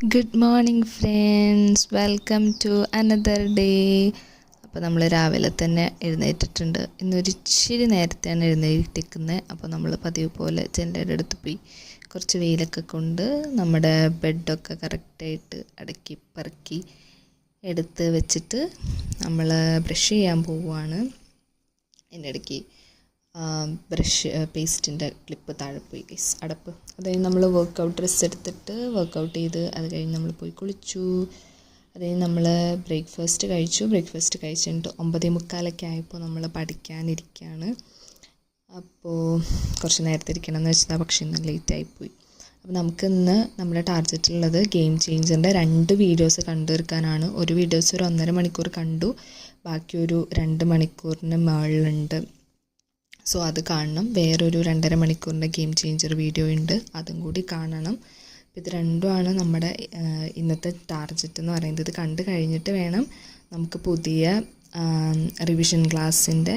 Good morning friends, welcome to another day. അപ്പോൾ നമ്മൾ രാവിലെ തന്നെ എഴുന്നേറ്റിട്ടുണ്ട്. ഇന്നൊരു ഇച്ചിരി നേരത്തെയാണ് എഴുന്നേറ്റിരിക്കുന്നത്. അപ്പോൾ നമ്മൾ പതിവ് പോലെ ജനലിൻ്റെ അടുത്ത് പോയി കുറച്ച് വെയിലൊക്കെ കൊണ്ട് നമ്മുടെ ബെഡൊക്കെ കറക്റ്റായിട്ട് അടക്കി പറക്കി എടുത്ത് വെച്ചിട്ട് നമ്മൾ ബ്രഷ് ചെയ്യാൻ പോവുകയാണ്. എൻ്റെ ഇടയ്ക്ക് ബ്രഷ് പേസ്റ്റിൻ്റെ ക്ലിപ്പ് താഴെ പോയി അടപ്പ്. അത് കഴിഞ്ഞ് നമ്മൾ വർക്കൗട്ട് ഡ്രസ്സ് എടുത്തിട്ട് വർക്കൗട്ട് ചെയ്ത് അത് കഴിഞ്ഞ് നമ്മൾ പോയി കുളിച്ചു. അത് കഴിഞ്ഞ് നമ്മൾ ബ്രേക്ക്ഫാസ്റ്റ് കഴിച്ചിട്ട് 9:45 ആയപ്പോൾ നമ്മൾ പഠിക്കാനിരിക്കുകയാണ്. അപ്പോൾ കുറച്ച് നേരത്തെ ഇരിക്കണം എന്ന് വെച്ചാൽ പക്ഷേ ഇന്ന് ലേറ്റായിപ്പോയി. അപ്പോൾ നമുക്കിന്ന് നമ്മുടെ ടാർഗറ്റുള്ളത് ഗെയിം ചേഞ്ചറിൻ്റെ 2 വീഡിയോസ് കണ്ടു തീർക്കാനാണ്. ഒരു വീഡിയോസ് ഒരു 1.5 മണിക്കൂർ കണ്ടു, ബാക്കി ഒരു 2 മണിക്കൂറിന് മുകളിലുണ്ട്. സോ അത് കാണണം. വേറൊരു 2.5 മണിക്കൂറിൻ്റെ ഗെയിം ചേഞ്ചർ വീഡിയോ ഉണ്ട്, അതും കൂടി കാണണം. ഇത് രണ്ടുമാണ് നമ്മുടെ ഇന്നത്തെ ടാർഗറ്റ് എന്ന് പറയുന്നത്. ഇത് കണ്ടു കഴിഞ്ഞിട്ട് വേണം നമുക്ക് പുതിയ റിവിഷൻ ക്ലാസ്സിൻ്റെ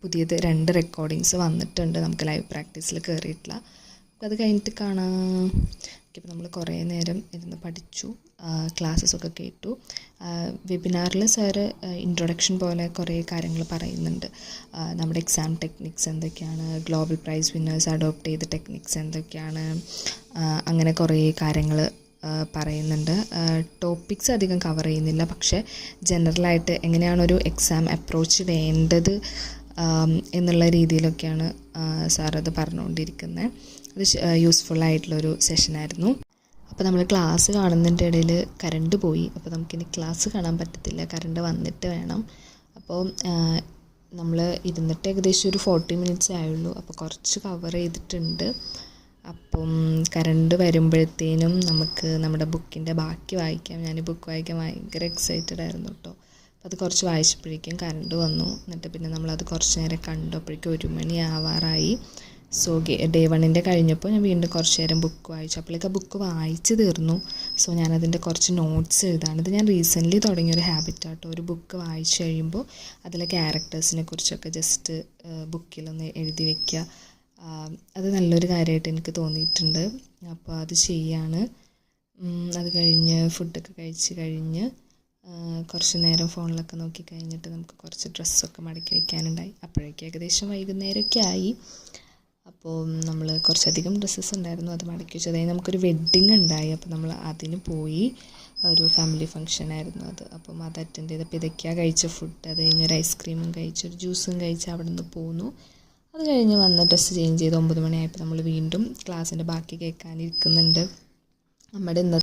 പുതിയത് 2 റെക്കോർഡിങ്സ് വന്നിട്ടുണ്ട് നമുക്ക് ലൈവ് പ്രാക്ടീസിൽ കയറിയിട്ടില്ല. അപ്പോൾ അത് കഴിഞ്ഞിട്ട് കാണാം. ഇപ്പോൾ നമ്മൾ കുറേ നേരം ഇരുന്ന് പഠിച്ചു, ക്ലാസ്സസൊക്കെ കേട്ടു. വെബിനാറിൽ സാറ് ഇൻട്രൊഡക്ഷൻ പോലെ കുറേ കാര്യങ്ങൾ പറയുന്നുണ്ട്. നമ്മുടെ എക്സാം ടെക്നിക്സ് എന്തൊക്കെയാണ്, ഗ്ലോബൽ പ്രൈസ് വിന്നേഴ്സ് അഡോപ്റ്റ് ചെയ്ത ടെക്നിക്സ് എന്തൊക്കെയാണ്, അങ്ങനെ കുറേ കാര്യങ്ങൾ പറയുന്നുണ്ട്. ടോപ്പിക്സ് അധികം കവർ ചെയ്യുന്നില്ല, പക്ഷേ ജനറലായിട്ട് എങ്ങനെയാണ് ഒരു എക്സാം അപ്രോച്ച് വേണ്ടത് എന്നുള്ള രീതിയിലൊക്കെയാണ് സാറത് പറഞ്ഞുകൊണ്ടിരിക്കുന്നത്. അത് യൂസ്ഫുള്ളായിട്ടുള്ളൊരു സെഷനായിരുന്നു. അപ്പോൾ നമ്മൾ ക്ലാസ് കാണുന്നതിൻ്റെ ഇടയിൽ കറണ്ട് പോയി. അപ്പോൾ നമുക്കിനി ക്ലാസ് കാണാൻ പറ്റത്തില്ല, കറണ്ട് വന്നിട്ട് വേണം. അപ്പോൾ നമ്മൾ ഇരുന്നിട്ട് ഏകദേശം ഒരു 40 മിനിറ്റ്സേ ആയുള്ളൂ. അപ്പോൾ കുറച്ച് കവർ ചെയ്തിട്ടുണ്ട്. അപ്പം കറണ്ട് വരുമ്പോഴത്തേനും നമുക്ക് നമ്മുടെ ബുക്കിൻ്റെ ബാക്കി വായിക്കാം. ഞാൻ ബുക്ക് വായിക്കാൻ ഭയങ്കര എക്സൈറ്റഡ് ആയിരുന്നു കേട്ടോ. അപ്പോൾ അത് കുറച്ച് വായിച്ചപ്പോഴേക്കും കറണ്ട് വന്നു. എന്നിട്ട് പിന്നെ നമ്മളത് കുറച്ച് നേരം കണ്ടു. അപ്പോഴേക്കും 1 മണി ആവാറായി. സോ ഡേ 1 കഴിഞ്ഞപ്പോൾ ഞാൻ വീണ്ടും കുറച്ച് നേരം ബുക്ക് വായിച്ചു. അപ്പോഴേക്ക് ആ ബുക്ക് വായിച്ച് തീർന്നു. സോ ഞാനതിൻ്റെ കുറച്ച് നോട്ട്സ് എഴുതാണ്. ഇത് ഞാൻ റീസെൻ്റ്ലി തുടങ്ങിയൊരു ഹാബിറ്റാട്ടോ. ഒരു ബുക്ക് വായിച്ച് കഴിയുമ്പോൾ അതിലെ ക്യാരക്ടേഴ്സിനെ കുറിച്ചൊക്കെ ജസ്റ്റ് ബുക്കിലൊന്ന് എഴുതി വയ്ക്കുക. അത് നല്ലൊരു കാര്യമായിട്ട് എനിക്ക് തോന്നിയിട്ടുണ്ട്. അപ്പോൾ അത് ചെയ്യാണ്. അത് കഴിഞ്ഞ് ഫുഡൊക്കെ കഴിച്ച് കഴിഞ്ഞ് കുറച്ച് നേരം ഫോണിലൊക്കെ നോക്കി കഴിഞ്ഞിട്ട് നമുക്ക് കുറച്ച് ഡ്രസ്സൊക്കെ മടക്കി വയ്ക്കാനുണ്ടായി. അപ്പോഴേക്കും ഏകദേശം വൈകുന്നേരമൊക്കെ ആയി. അപ്പോൾ നമ്മൾ കുറച്ചധികം ഡ്രസ്സസ് ഉണ്ടായിരുന്നു, അത് മടക്കി വെച്ചു. അതായത് നമുക്കൊരു വെഡ്ഡിങ് ഉണ്ടായി. അപ്പോൾ നമ്മൾ അതിന് പോയി. ഒരു ഫാമിലി ഫംഗ്ഷൻ ആയിരുന്നു അത്. അപ്പം അത് അറ്റൻഡ് ചെയ്തപ്പോൾ ഇതൊക്കെയാണ് കഴിച്ച ഫുഡ്. അത് കഴിഞ്ഞ് ഒരു ഐസ്ക്രീമും കഴിച്ച് ഒരു ജ്യൂസും കഴിച്ച് അവിടെ നിന്ന് പോന്നു. അത് കഴിഞ്ഞ് വന്ന് ഡ്രസ്സ് ചേഞ്ച് ചെയ്ത് 9 മണിയായപ്പോൾ നമ്മൾ വീണ്ടും ക്ലാസ്സിൻ്റെ ബാക്കി കേൾക്കാനിരിക്കുന്നുണ്ട്. നമ്മുടെ ഇന്നത്തെ